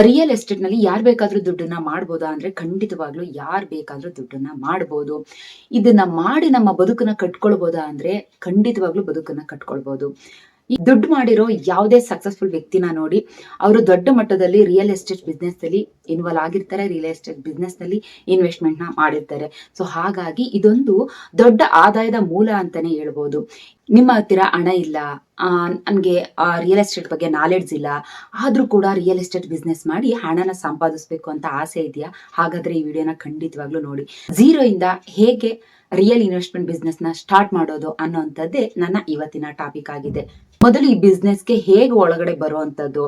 Real estate ನಲ್ಲಿ ಯಾರು ಬೇಕಾದ್ರೂ ದುಡ್ಡನ್ನ ಮಾಡ್ಬೋದಾ ಅಂದ್ರೆ ಖಂಡಿತವಾಗ್ಲೂ ಯಾರು ಬೇಕಾದ್ರೂ ದುಡ್ಡನ್ನ ಮಾಡ್ಬೋದು. ಇದನ್ನ ಮಾಡಿ ನಮ್ಮ ಬದುಕನ್ನ ಕಟ್ಕೊಳ್ಬೋದಾ ಅಂದ್ರೆ ಖಂಡಿತವಾಗ್ಲೂ ಬದುಕನ್ನ ಕಟ್ಕೊಳ್ಬೋದು. ಈ ದುಡ್ಡು ಮಾಡಿರೋ ಯಾವುದೇ ಸಕ್ಸಸ್ಫುಲ್ ವ್ಯಕ್ತಿನ ನೋಡಿ, ಅವರು ದೊಡ್ಡ ಮಟ್ಟದಲ್ಲಿ ರಿಯಲ್ ಎಸ್ಟೇಟ್ ಬಿಸ್ನೆಸ್ ಅಲ್ಲಿ ಇನ್ವಾಲ್ವ್ ಆಗಿರ್ತಾರೆ, ರಿಯಲ್ ಎಸ್ಟೇಟ್ ಬಿಸ್ನೆಸ್ ನಲ್ಲಿ ಇನ್ವೆಸ್ಟ್ಮೆಂಟ್ ನ ಮಾಡಿರ್ತಾರೆ. ಸೊ ಹಾಗಾಗಿ ಇದೊಂದು ದೊಡ್ಡ ಆದಾಯದ ಮೂಲ ಅಂತಾನೆ ಹೇಳ್ಬೋದು. ನಿಮ್ಮ ಹತ್ತಿರ ಹಣ ಇಲ್ಲ, ನನ್ಗೆ ರಿಯಲ್ ಎಸ್ಟೇಟ್ ಬಗ್ಗೆ ನಾಲೆಡ್ಜ್ ಇಲ್ಲ, ಆದ್ರೂ ಕೂಡ ರಿಯಲ್ ಎಸ್ಟೇಟ್ ಬಿಸ್ನೆಸ್ ಮಾಡಿ ಹಣನ ಸಂಪಾದಿಸ್ಬೇಕು ಅಂತ ಆಸೆ ಇದೆಯಾ? ಹಾಗಾದ್ರೆ ಈ ವಿಡಿಯೋನ ಖಂಡಿತವಾಗ್ಲೂ ನೋಡಿ. ಝೀರೋ ಇಂದ ಹೇಗೆ ರಿಯಲ್ ಇನ್ವೆಸ್ಟ್ಮೆಂಟ್ ಬಿಸ್ನೆಸ್ ನ ಸ್ಟಾರ್ಟ್ ಮಾಡೋದು ಅನ್ನೋಂಥದ್ದೇ ನನ್ನ ಇವತ್ತಿನ ಟಾಪಿಕ್ ಆಗಿದೆ. ಮೊದಲು ಈ ಬಿಸ್ನೆಸ್ಗೆ ಹೇಗೆ ಒಳಗಡೆ ಬರುವಂತದ್ದು,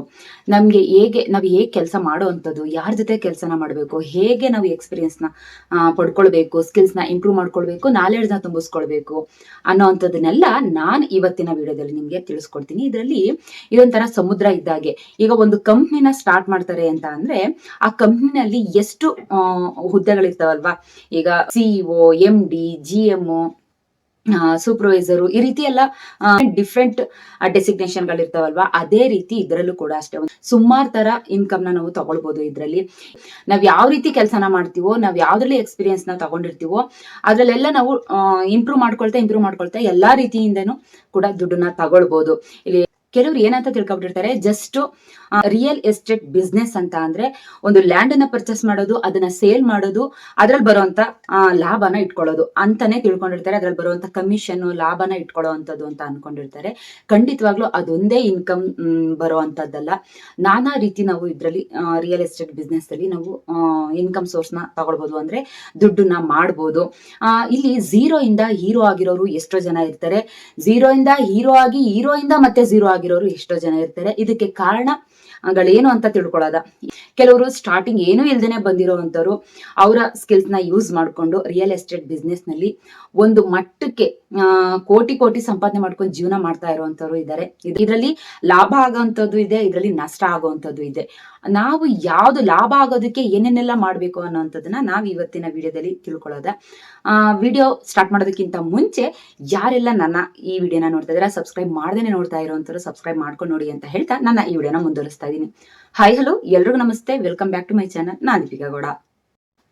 ನಮ್ಗೆ ನಾವು ಹೇಗೆ ಕೆಲಸ ಮಾಡುವಂಥದ್ದು, ಯಾರ ಜೊತೆ ಕೆಲಸನ ಮಾಡಬೇಕು, ಹೇಗೆ ನಾವು ಎಕ್ಸ್ಪೀರಿಯನ್ಸ್ ನ ಪಡ್ಕೊಳ್ಬೇಕು, ಸ್ಕಿಲ್ಸ್ ನ ಇಂಪ್ರೂವ್ ಮಾಡ್ಕೊಳ್ಬೇಕು, ನಾಲೆಡ್ಜ್ ನ ತುಂಬಿಸ್ಕೊಳ್ಬೇಕು ಅನ್ನೋಂಥದ್ದನ್ನೆಲ್ಲ ನಾನು ಇವತ್ತಿನ ವಿಡಿಯೋದಲ್ಲಿ ನಿಮ್ಗೆ ತಿಳಿಸ್ಕೊಡ್ತೀನಿ. ಇದರಲ್ಲಿ ಇದೊಂಥರ ಸಮುದ್ರ ಇದ್ದಾಗೆ. ಈಗ ಒಂದು ಕಂಪ್ನಿನ ಸ್ಟಾರ್ಟ್ ಮಾಡ್ತಾರೆ ಅಂತ ಅಂದ್ರೆ ಆ ಕಂಪ್ನಿನಲ್ಲಿ ಎಷ್ಟು ಹುದ್ದೆಗಳಿರ್ತಾವಲ್ವಾ, ಈಗ ಸಿಇಒ, MD, GM, ಸೂಪರ್ವೈಸರು, ಈ ರೀತಿ ಎಲ್ಲ ಡಿಫ್ರೆಂಟ್ ಡೆಸಿಗ್ನೇಷನ್ ಗಳಿರ್ತಾವಲ್ವಾ, ಅದೇ ರೀತಿ ಇದರಲ್ಲೂ ಕೂಡ ಅಷ್ಟೇ ಸುಮಾರು ತರ ಇನ್ಕಮ್ ನ ನಾವು ತಗೊಳ್ಬಹುದು. ಇದ್ರಲ್ಲಿ ನಾವ್ ಯಾವ ರೀತಿ ಕೆಲಸನ ಮಾಡ್ತೀವೋ, ನಾವ್ ಯಾವ್ದ್ರಲ್ಲಿ ಎಕ್ಸ್ಪೀರಿಯನ್ಸ್ ನ ತಗೊಂಡಿರ್ತೀವೋ ಅದ್ರಲ್ಲೆಲ್ಲ ನಾವು ಇಂಪ್ರೂವ್ ಮಾಡ್ಕೊಳ್ತಾ ಎಲ್ಲಾ ರೀತಿಯಿಂದನೂ ಕೂಡ ದುಡ್ಡನ್ನ ತಗೊಳ್ಬಹುದು. ಇಲ್ಲಿ ಕೆಲವರು ಏನಂತ ತಿಳ್ಕೊಬಿಟ್ಟಿರ್ತಾರೆ, ಜಸ್ಟ್ ರಿಯಲ್ ಎಸ್ಟೇಟ್ ಬಿಸ್ನೆಸ್ ಅಂತ ಅಂದ್ರೆ ಒಂದು ಲ್ಯಾಂಡ್ ಅನ್ನ ಪರ್ಚೇಸ್ ಮಾಡೋದು, ಅದನ್ನ ಸೇಲ್ ಮಾಡೋದು, ಅದ್ರಲ್ಲಿ ಬರುವಂತ ಲಾಭನ ಇಟ್ಕೊಳ್ಳೋದು ಅಂತಾನೆ ತಿಳ್ಕೊಂಡಿರ್ತಾರೆ. ಅದ್ರಲ್ಲಿ ಬರುವಂತ ಕಮಿಷನ್ ಲಾಭನ ಇಟ್ಕೊಳ್ಳೋವಂಥದ್ದು ಅಂತ ಅನ್ಕೊಂಡಿರ್ತಾರೆ. ಖಂಡಿತವಾಗ್ಲೂ ಅದೊಂದೇ ಇನ್ಕಮ್ ಬರುವಂತದ್ದಲ್ಲ. ನಾನಾ ರೀತಿ ನಾವು ಇದ್ರಲ್ಲಿ ರಿಯಲ್ ಎಸ್ಟೇಟ್ ಬಿಸ್ನೆಸ್ ಅಲ್ಲಿ ನಾವು ಇನ್ಕಮ್ ಸೋರ್ಸ್ ನ ತಗೊಳ್ಬಹುದು, ಅಂದ್ರೆ ದುಡ್ಡನ್ನ ಮಾಡ್ಬೋದು. ಇಲ್ಲಿ ಝೀರೋ ಇಂದ ಹೀರೋ ಆಗಿರೋರು ಎಷ್ಟೋ ಜನ ಇರ್ತಾರೆ, ಝೀರೋ ಇಂದ ಹೀರೋ ಆಗಿ ಹೀರೋಯಿಂದ ಮತ್ತೆ ಝೀರೋ ಆಗಿರೋರು ಎಷ್ಟೋ ಜನ ಇರ್ತಾರೆ. ಇದಕ್ಕೆ ಕಾರಣಗಳೇನು ಅಂತ ತಿಳ್ಕೊಳ್ಳೋದ. ಕೆಲವರು ಸ್ಟಾರ್ಟಿಂಗ್ ಏನೂ ಇಲ್ದೇನೆ ಬಂದಿರೋವಂಥವ್ರು ಅವರ ಸ್ಕಿಲ್ಸ್ ನ ಯೂಸ್ ಮಾಡ್ಕೊಂಡು ರಿಯಲ್ ಎಸ್ಟೇಟ್ ಬಿಸ್ನೆಸ್ ನಲ್ಲಿ ಒಂದು ಮಟ್ಟಕ್ಕೆ ಕೋಟಿ ಸಂಪಾದನೆ ಮಾಡ್ಕೊಂಡು ಜೀವನ ಮಾಡ್ತಾ ಇರುವಂತವ್ರು ಇದ್ದಾರೆ. ಇದರಲ್ಲಿ ಲಾಭ ಆಗೋವಂಥದ್ದು ಇದೆ, ಇದರಲ್ಲಿ ನಷ್ಟ ಆಗುವಂಥದ್ದು ಇದೆ. ನಾವು ಯಾವ್ದು ಲಾಭ ಆಗೋದಕ್ಕೆ ಏನೇನೆಲ್ಲ ಮಾಡ್ಬೇಕು ಅನ್ನೋಂಥದ್ದನ್ನ ನಾವು ಇವತ್ತಿನ ವಿಡಿಯೋದಲ್ಲಿ ತಿಳ್ಕೊಳ್ಳೋದ. ವಿಡಿಯೋ ಸ್ಟಾರ್ಟ್ ಮಾಡೋದಕ್ಕಿಂತ ಮುಂಚೆ ಯಾರೆಲ್ಲ ನನ್ನ ಈ ವಿಡಿಯೋನ ನೋಡ್ತಾ ಇದ್ದೀರಾ, ಸಬ್ಸ್ಕ್ರೈಬ್ ಮಾಡ್ದೇನೆ ನೋಡ್ತಾ ಇರೋಂಥವ್ರು ಸಬ್ಸ್ಕ್ರೈಬ್ ಮಾಡ್ಕೊಂಡು ನೋಡಿ ಅಂತ ಹೇಳ್ತಾ ನನ್ನ ಈ ವಿಡಿಯೋನ ಮುಂದುವರಿಸ್ತಾ ಇದ್ದೀನಿ. ಹಾಯ್ ಹಲೋ ಎಲ್ರಿಗೂ ನಮಸ್ತೆ, welcome back to my channel. ನಾನು ದೀಪಿಕಾ ಗೌಡ.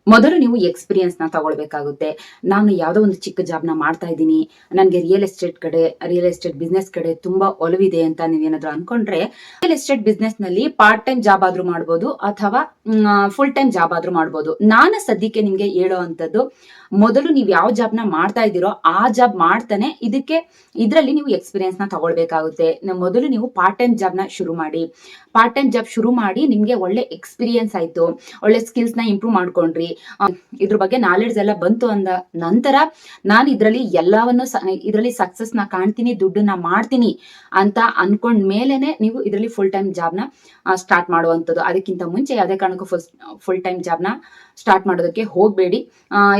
ಮೊದಲು ನೀವು ಎಕ್ಸ್ಪೀರಿಯನ್ಸ್ ನ ತಗೊಳ್ಬೇಕಾಗುತ್ತೆ. ನಾನು ಯಾವ್ದೋ ಒಂದು ಚಿಕ್ಕ ಜಾಬ್ ನ ಮಾಡ್ತಾ ಇದ್ದೀನಿ, ನನ್ಗೆ ರಿಯಲ್ ಎಸ್ಟೇಟ್ ಬಿಸ್ನೆಸ್ ಕಡೆ ತುಂಬಾ ಒಲವಿದೆ ಅಂತ ನೀವೇನಾದ್ರೂ ಅನ್ಕೊಂಡ್ರೆ, ರಿಯಲ್ ಎಸ್ಟೇಟ್ ಬಿಸ್ನೆಸ್ ನಲ್ಲಿ ಪಾರ್ಟ್ ಟೈಮ್ ಜಾಬ್ ಆದ್ರೂ ಮಾಡ್ಬೋದು ಅಥವಾ ಫುಲ್ ಟೈಮ್ ಜಾಬ್ ಆದ್ರೂ ಮಾಡ್ಬೋದು. ನಾನು ಸದ್ಯಕ್ಕೆ ನಿಮ್ಗೆ ಹೇಳೋ ಅಂತದ್ದು, ಮೊದಲು ನೀವು ಯಾವ ಜಾಬ್ ನ ಮಾಡ್ತಾ ಇದ್ದೀರೋ ಆ ಜಾಬ್ ಮಾಡ್ತಾನೆ ಇದರಲ್ಲಿ ನೀವು ಎಕ್ಸ್ಪೀರಿಯನ್ಸ್ ನ ತಗೊಳ್ಬೇಕಾಗುತ್ತೆ. ಮೊದಲು ನೀವು ಪಾರ್ಟ್ ಟೈಮ್ ಜಾಬ್ ನ ಶುರು ಮಾಡಿ ನಿಮ್ಗೆ ಒಳ್ಳೆ ಎಕ್ಸ್ಪೀರಿಯನ್ಸ್ ಆಯ್ತು, ಒಳ್ಳೆ ಸ್ಕಿಲ್ಸ್ ನ ಇಂಪ್ರೂವ್ ಮಾಡ್ಕೊಂಡ್ರಿ, ಇದ್ರ ಬಗ್ಗೆ ನಾಲೆಡ್ಜ್ ಎಲ್ಲ ಬಂತು ಅಂದ ನಂತರ ನಾನು ಇದರಲ್ಲಿ ಸಕ್ಸಸ್ ನ ಕಾಣ್ತೀನಿ, ದುಡ್ಡನ್ನ ಮಾಡ್ತೀನಿ ಅಂತ ಅನ್ಕೊಂಡ್ ಮೇಲೆನೆ ನೀವು ಇದರಲ್ಲಿ ಫುಲ್ ಟೈಮ್ ಜಾಬ್ ನ ಸ್ಟಾರ್ಟ್ ಮಾಡುವಂಥದ್ದು. ಅದಕ್ಕಿಂತ ಮುಂಚೆ ಯಾವುದೇ ಕಾರಣಕ್ಕೂ ಫುಲ್ ಟೈಮ್ ಜಾಬ್ ನ ಸ್ಟಾರ್ಟ್ ಮಾಡೋದಕ್ಕೆ ಹೋಗ್ಬೇಡಿ.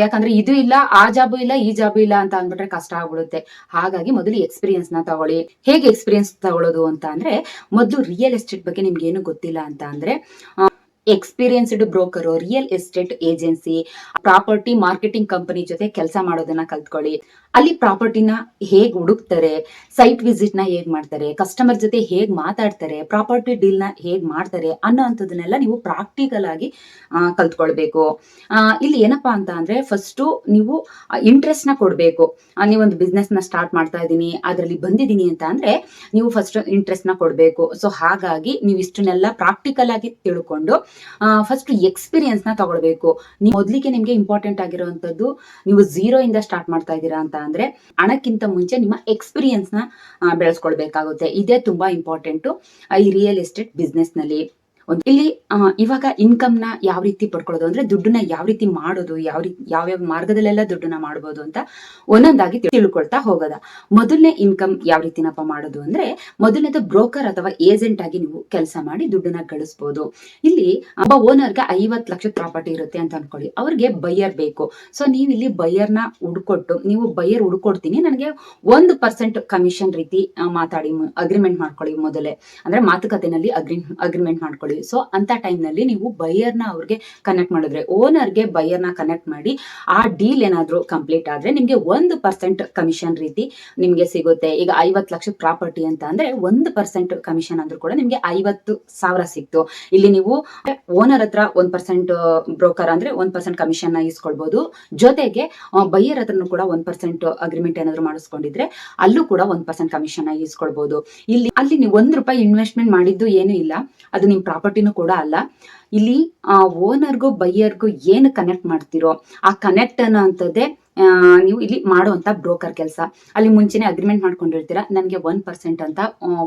ಯಾಕಂದ್ರೆ ಇದು ಇಲ್ಲ, ಆ ಜಾಬು ಇಲ್ಲ, ಈ ಜಾಬು ಇಲ್ಲ ಅಂತ ಅಂದ್ಬಿಟ್ರೆ ಕಷ್ಟ ಆಗ್ಬಿಡುತ್ತೆ. ಹಾಗಾಗಿ ಮೊದಲು ಎಕ್ಸ್ಪೀರಿಯನ್ಸ್ ನ ತಗೊಳ್ಳಿ. ಹೇಗೆ ಎಕ್ಸ್ಪೀರಿಯನ್ಸ್ ತಗೊಳ್ಳೋದು ಅಂತ ಅಂದ್ರೆ, ಮೊದಲು ರಿಯಲ್ ಎಸ್ಟೇಟ್ ಬಗ್ಗೆ ನಿಮ್ಗೆ ಏನು ಗೊತ್ತಿಲ್ಲ ಅಂತ ಅಂದ್ರೆ, experienced broker, real estate agency, property marketing company ಜೊತೆ ಕೆಲಸ ಮಾಡೋದನ್ನ ಕಲ್ತ್ಕೊಳ್ಳಿ. ಅಲ್ಲಿ ಪ್ರಾಪರ್ಟಿನ ಹೇಗ್ ಹುಡುಕ್ತಾರೆ, ಸೈಟ್ ವಿಸಿಟ್ ನ ಹೇಗ್ ಮಾಡ್ತಾರೆ, ಕಸ್ಟಮರ್ ಜೊತೆ ಹೇಗ್ ಮಾತಾಡ್ತಾರೆ, ಪ್ರಾಪರ್ಟಿ ಡೀಲ್ ನ ಹೇಗ್ ಮಾಡ್ತಾರೆ ಅನ್ನೋಂಥದನ್ನೆಲ್ಲ ನೀವು ಪ್ರಾಕ್ಟಿಕಲ್ ಆಗಿ ಕಲ್ತ್ಕೊಳ್ಬೇಕು. ಇಲ್ಲಿ ಏನಪ್ಪಾ ಅಂತ ಅಂದ್ರೆ, ಫಸ್ಟ್ ನೀವು ಇಂಟ್ರೆಸ್ಟ್ ನ ಕೊಡ್ಬೇಕು. ನೀವೊಂದು ಬಿಸ್ನೆಸ್ ನ ಸ್ಟಾರ್ಟ್ ಮಾಡ್ತಾ ಇದ್ದೀನಿ, ಅದರಲ್ಲಿ ಬಂದಿದ್ದೀನಿ ಅಂತ ಅಂದ್ರೆ ನೀವು ಫಸ್ಟ್ ಇಂಟ್ರೆಸ್ಟ್ ನ ಕೊಡ್ಬೇಕು. ಸೊ ಹಾಗಾಗಿ ನೀವು ಇಷ್ಟನ್ನೆಲ್ಲ ಪ್ರಾಕ್ಟಿಕಲ್ ಆಗಿ ತಿಳ್ಕೊಂಡು ಫಸ್ಟ್ ಎಕ್ಸ್ಪೀರಿಯನ್ಸ್ ನ ತಗೊಳ್ಬೇಕು. ಮೊದಲಿಗೆ ನಿಮ್ಗೆ ಇಂಪಾರ್ಟೆಂಟ್ ಆಗಿರುವಂತದ್ದು, ನೀವು ಝೀರೋ ಇಂದ ಸ್ಟಾರ್ಟ್ ಮಾಡ್ತಾ ಇದ್ದೀರಾ ಅಂತ ಅಂದ್ರೆ ಹಣಕ್ಕಿಂತ ಮುಂಚೆ ನಿಮ್ಮ ಎಕ್ಸ್ಪೀರಿಯನ್ಸ್ ನ ಬೆಳೆಸ್ಕೊಳ್ಬೇಕಾಗುತ್ತೆ. ಇದೇ ತುಂಬಾ ಇಂಪಾರ್ಟೆಂಟ್ ಈ ರಿಯಲ್ ಎಸ್ಟೇಟ್ ಬಿಸ್ನೆಸ್ ನಲ್ಲಿ. ಇಲ್ಲಿ ಇವಾಗ ಇನ್ಕಮ್ ನ ಯಾವ ರೀತಿ ಪಡ್ಕೊಳ್ಳೋದು ಅಂದ್ರೆ, ದುಡ್ಡನ್ನ ಯಾವ ರೀತಿ ಮಾಡೋದು, ಯಾವ್ಯಾವ ಮಾರ್ಗದಲ್ಲೆಲ್ಲ ದುಡ್ಡನ್ನ ಮಾಡಬಹುದು ಅಂತ ಒಂದೊಂದಾಗಿ ತಿಳ್ಕೊಳ್ತಾ ಹೋಗೋದ. ಮೊದಲನೇ ಇನ್ಕಮ್ ಯಾವ ರೀತಿನಪ್ಪ ಮಾಡೋದು ಅಂದ್ರೆ, ಮೊದಲನೇದು ಬ್ರೋಕರ್ ಅಥವಾ ಏಜೆಂಟ್ ಆಗಿ ನೀವು ಕೆಲಸ ಮಾಡಿ ದುಡ್ಡನ್ನ ಗಳಿಸಬಹುದು. ಇಲ್ಲಿ ಒಬ್ಬ ಓನರ್ಗೆ 50 ಲಕ್ಷದ ಪ್ರಾಪರ್ಟಿ ಇರುತ್ತೆ ಅಂತ ಅನ್ಕೊಳ್ಳಿ, ಅವ್ರಿಗೆ ಬೈಯರ್ ಬೇಕು. ಸೊ ನೀವು ಇಲ್ಲಿ ಬೈಯರ್ನ ನೀವು ಬೈಯರ್ ಹುಡ್ಕೊಡ್ತೀನಿ, ನನಗೆ 1% ಕಮಿಷನ್ ರೀತಿ ಮಾತಾಡಿ ಅಗ್ರಿಮೆಂಟ್ ಮಾಡ್ಕೊಳ್ಳಿ. ಮೊದಲೇ ಅಂದ್ರೆ ಮಾತುಕತೆನಲ್ಲಿ ಅಗ್ರಿಮೆಂಟ್ ಮಾಡ್ಕೊಳ್ಳಿ. ಅನ್ಕೊಳ್ಳಿ. ಸೊ ಅಂತ ಟೈಮ್ ನಲ್ಲಿ ನೀವು ಬೈಯರ್ನ ಅವ್ರಿಗೆ ಕನೆಕ್ಟ್ ಮಾಡಿದ್ರೆ, ಓನರ್ಗೆ ಬೈಯರ್ನ ಕನೆಕ್ಟ್ ಮಾಡಿ ಆ ಡೀಲ್ ಏನಾದ್ರು ಕಂಪ್ಲೀಟ್ ಆದ್ರೆ ನಿಮ್ಗೆ 1% ಕಮಿಷನ್ ರೀತಿ ನಿಮ್ಗೆ ಸಿಗುತ್ತೆ. ಈಗ 50 ಲಕ್ಷ ಪ್ರಾಪರ್ಟಿ ಅಂತ ಅಂದ್ರೆ 1% ಕಮಿಷನ್ ಅಂದ್ರೂ ಕೂಡ ನಿಮ್ಗೆ 50,000 ಸಿಕ್ತು. ಇಲ್ಲಿ ನೀವು ಓನರ್ ಹತ್ರ 1% ಬ್ರೋಕರ್ ಅಂದ್ರೆ 1% ಕಮಿಷನ್ ನ ಇಸ್ಕೊಳ್ಬಹುದು. ಜೊತೆಗೆ ಬೈಯರ್ ಹತ್ರನು ಕೂಡ 1% ಅಗ್ರಿಮೆಂಟ್ ಏನಾದ್ರು ಮಾಡಿಸ್ಕೊಂಡಿದ್ರೆ ಅಲ್ಲೂ ಕೂಡ 1% ಕಮಿಷನ್ ಇಸ್ಕೊಳ್ಬಹುದು. ಅಲ್ಲಿ ನೀವು ₹1 ಇನ್ವೆಸ್ಟ್ಮೆಂಟ್ ಮಾಡಿದ್ದು ಏನು ಇಲ್ಲ, ಅದು ನಿಮ್ ಪ್ರಾಪರ್ಟಿನೂ ಕೂಡ ಅಲ್ಲ. ಇಲ್ಲಿ ಓನರ್ಗೂ ಬೈಯರ್ಗೂ ಏನು ಕನೆಕ್ಟ್ ಮಾಡ್ತಿರೋ ಆ ಕನೆಕ್ಟ್ ಅನ್ನೋಂಥದ್ದೇ ನೀವು ಇಲ್ಲಿ ಮಾಡುವಂತ ಬ್ರೋಕರ್ ಕೆಲಸ. ಅಲ್ಲಿ ಮುಂಚೆನೆ ಅಗ್ರಿಮೆಂಟ್ ಮಾಡ್ಕೊಂಡಿರ್ತೀರಾ, ನನಗೆ 1% ಅಂತ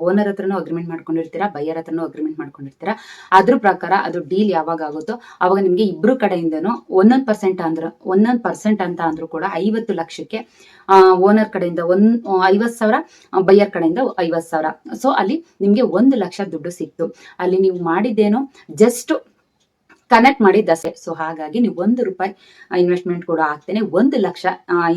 ಓನರ್ ಹತ್ರನೂ ಅಗ್ರಿಮೆಂಟ್ ಮಾಡ್ಕೊಂಡಿರ್ತೀರಾ, ಬೈಯರ್ ಹತ್ರನೂ ಅಗ್ರಿಮೆಂಟ್ ಮಾಡ್ಕೊಂಡಿರ್ತೀರಾ. ಅದ್ರ ಪ್ರಕಾರ ಅದು ಡೀಲ್ ಯಾವಾಗ ಆಗುತ್ತೋ ಅವಾಗ ನಿಮ್ಗೆ ಇಬ್ರು ಕಡೆಯಿಂದನೂ 1% ಅಂತ ಅಂದ್ರೂ ಕೂಡ 50 ಲಕ್ಷಕ್ಕೆ ಓನರ್ ಕಡೆಯಿಂದ 50,000, ಬೈಯರ್ ಕಡೆಯಿಂದ 50,000. ಸೊ ಅಲ್ಲಿ ನಿಮ್ಗೆ 1 ಲಕ್ಷ ದುಡ್ಡು ಸಿಕ್ತು. ಅಲ್ಲಿ ನೀವು ಮಾಡಿದ್ದೇನು ಜಸ್ಟ್ ಕನೆಕ್ಟ್ ಮಾಡಿದ್ದಷ್ಟೇ. ಸೊ ಹಾಗಾಗಿ ನೀವು ₹1 ಇನ್ವೆಸ್ಟ್ಮೆಂಟ್ ಕೂಡ ಆಗ್ತೇನೆ 1 ಲಕ್ಷ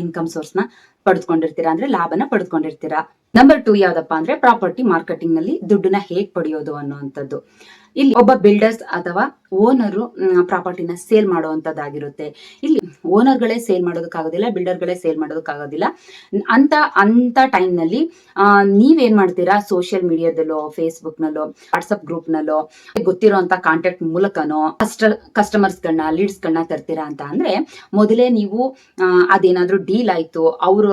ಇನ್ಕಮ್ ಸೋರ್ಸ್ ನ ಪಡೆದುಕೊಂಡಿರ್ತೀರಾ, ಅಂದ್ರೆ ಲಾಭನ ಪಡೆದುಕೊಂಡಿರ್ತೀರಾ. ನಂಬರ್ 2 ಯಾವ್ದಪ್ಪ ಅಂದ್ರೆ ಪ್ರಾಪರ್ಟಿ ಮಾರ್ಕೆಟಿಂಗ್ ನಲ್ಲಿ ದುಡ್ಡನ್ನ ಹೇಗ್ ಪಡೆಯೋದು ಅನ್ನುವಂಥದ್ದು. ಇಲ್ಲಿ ಒಬ್ಬ ಬಿಲ್ಡರ್ಸ್ ಅಥವಾ ಓನರು ಪ್ರಾಪರ್ಟಿನ ಸೇಲ್ ಮಾಡುವಂತದ್ದಾಗಿರುತ್ತೆ. ಇಲ್ಲಿ ಓನರ್ಗಳೇ ಸೇಲ್ ಮಾಡೋದಕ್ಕಾಗೋದಿಲ್ಲ, ಬಿಲ್ಡರ್ಗಳೇ ಸೇಲ್ ಮಾಡೋದಕ್ಕಾಗೋದಿಲ್ಲ. ಅಂತ ಟೈಮ್ ನಲ್ಲಿ ನೀವೇನ್ ಮಾಡ್ತೀರಾ, ಸೋಷಿಯಲ್ ಮೀಡಿಯಾದಲ್ಲೋ, ಫೇಸ್ಬುಕ್ ನಲ್ಲೋ, ವಾಟ್ಸ್ಆಪ್ ಗ್ರೂಪ್ ನಲ್ಲೋ, ಗೊತ್ತಿರೋಂತ ಕಾಂಟ್ಯಾಕ್ಟ್ ಮೂಲಕನೋ ಕಸ್ಟಮರ್ಸ್ ಗಳನ್ನ, ಲೀಡ್ಸ್ ಗಳನ್ನ ತರ್ತೀರಾ ಅಂತ ಅಂದ್ರೆ ಮೊದಲೇ ನೀವು ಅದೇನಾದ್ರೂ ಡೀಲ್ ಆಯ್ತು, ಅವ್ರ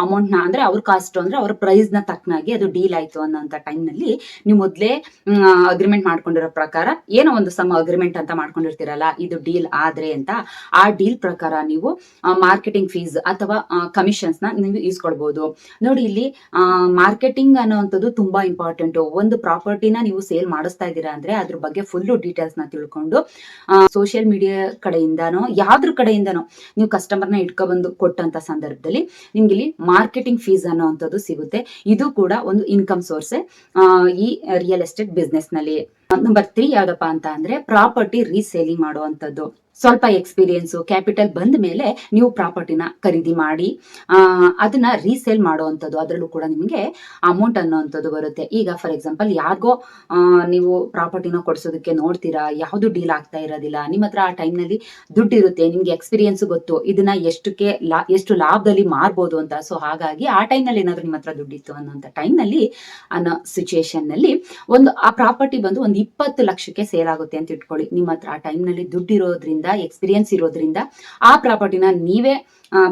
ಅಮೌಂಟ್ ನ ಅಂದ್ರೆ ಅವ್ರ ಕಾಸ್ಟ್ ಅಂದ್ರೆ ಅವ್ರ ಪ್ರೈಸ್ ನ ತಕ್ಕನಾಗಿ ಅದು ಡೀಲ್ ಆಯ್ತು ಅನ್ನೋಂತ ಟೈಮ್ ನಲ್ಲಿ ನೀವು ಮೊದಲೇ ಅಗ್ರಿಮೆಂಟ್ ಮಾಡ್ಕೊಂಡಿರೋ ಪ್ರಕಾರ ಏನೋ ಒಂದು ಅಗ್ರಿಮೆಂಟ್ ಅಂತ ಮಾಡ್ಕೊಂಡಿರ್ತೀರಲ್ಲ, ಇದು ಡೀಲ್ ಆದ್ರೆ ಅಂತ, ಆ ಡೀಲ್ ಪ್ರಕಾರ ನೀವು ಮಾರ್ಕೆಟಿಂಗ್ ಫೀಸ್ ಅಥವಾ ಕಮಿಷನ್ಸ್ ನ ನೀವು ಇಸ್ಕೊಳ್ಬಹುದು. ನೋಡಿ, ಇಲ್ಲಿ ಮಾರ್ಕೆಟಿಂಗ್ ಅನ್ನೋಂಥದ್ದು ತುಂಬಾ ಇಂಪಾರ್ಟೆಂಟ್. ಒಂದು ಪ್ರಾಪರ್ಟಿನ ನೀವು ಸೇಲ್ ಮಾಡಿಸ್ತಾ ಇದ್ದೀರಾ ಅಂದ್ರೆ ಅದ್ರ ಬಗ್ಗೆ ಫುಲ್ ಡೀಟೇಲ್ಸ್ ನ ತಿಳ್ಕೊಂಡು ಸೋಷಿಯಲ್ ಮೀಡಿಯಾ ಕಡೆಯಿಂದನೋ ಯಾವ್ದ್ರ ಕಡೆಯಿಂದನೋ ನೀವು ಕಸ್ಟಮರ್ನ ಇಟ್ಕೊಬಂದು ಕೊಟ್ಟಂತ ಸಂದರ್ಭದಲ್ಲಿ ನಿಮ್ಗೆ ಇಲ್ಲಿ ಮಾರ್ಕೆಟಿಂಗ್ ಫೀಸ್ ಅನ್ನೋಂಥದ್ದು ಸಿಗುತ್ತೆ. ಇದು ಕೂಡ ಒಂದು ಇನ್ಕಮ್ ಸೋರ್ಸ್ ಈ ರಿಯಲ್ ಎಸ್ಟೇಟ್ ಬಿಸ್ನೆಸ್ ನಲ್ಲಿ. ನಂಬರ್ 3 ಯಾವ್ದಪ್ಪ ಅಂತ ಅಂದ್ರೆ ಪ್ರಾಪರ್ಟಿ ರೀಸೇಲಿಂಗ್ ಮಾಡುವಂತದ್ದು. ಸ್ವಲ್ಪ ಎಕ್ಸ್ಪೀರಿಯನ್ಸ್, ಕ್ಯಾಪಿಟಲ್ ಬಂದ ಮೇಲೆ ನೀವು ಪ್ರಾಪರ್ಟಿನ ಖರೀದಿ ಮಾಡಿ ಅದನ್ನ ರೀಸೇಲ್ ಮಾಡುವಂಥದ್ದು. ಅದರಲ್ಲೂ ಕೂಡ ನಿಮಗೆ ಅಮೌಂಟ್ ಅನ್ನೋವಂಥದ್ದು ಬರುತ್ತೆ. ಈಗ ಫಾರ್ ಎಕ್ಸಾಂಪಲ್ ಯಾರಿಗೋ ನೀವು ಪ್ರಾಪರ್ಟಿನ ಕೊಡ್ಸೋದಕ್ಕೆ ನೋಡ್ತೀರಾ, ಯಾವ್ದು ಡೀಲ್ ಆಗ್ತಾ ಇರೋದಿಲ್ಲ, ನಿಮ್ಮ ಹತ್ರ ಆ ಟೈಮ್ ನಲ್ಲಿ ದುಡ್ಡು ಇರುತ್ತೆ, ನಿಮ್ಗೆ ಎಕ್ಸ್ಪೀರಿಯನ್ಸ್ ಗೊತ್ತು, ಇದನ್ನ ಎಷ್ಟು ಲಾಭದಲ್ಲಿ ಮಾರ್ಬೋದು ಅಂತ. ಸೊ ಹಾಗಾಗಿ ಆ ಟೈಮ್ ನಲ್ಲಿ ಏನಾದ್ರು ನಿಮ್ಮ ಹತ್ರ ದುಡ್ಡಿತ್ತು ಅನ್ನೋಂಥ ಟೈಮ್ ನಲ್ಲಿ ಅನ್ನೋ ಸಿಚುಯೇಷನ್ ನಲ್ಲಿ ಆ ಪ್ರಾಪರ್ಟಿ ಬಂದು ಒಂದು 20 ಲಕ್ಷಕ್ಕೆ ಸೇಲ್ ಆಗುತ್ತೆ ಅಂತ ಇಟ್ಕೊಳ್ಳಿ. ನಿಮ್ಮ ಹತ್ರ ಆ ಟೈಮ್ ನಲ್ಲಿ ದುಡ್ಡು ಇರೋದ್ರಿಂದ, ಎಕ್ಸ್ಪೀರಿಯನ್ಸ್ ಇರೋದ್ರಿಂದ ಆ ಪ್ರಾಪರ್ಟಿನ ನೀವೇ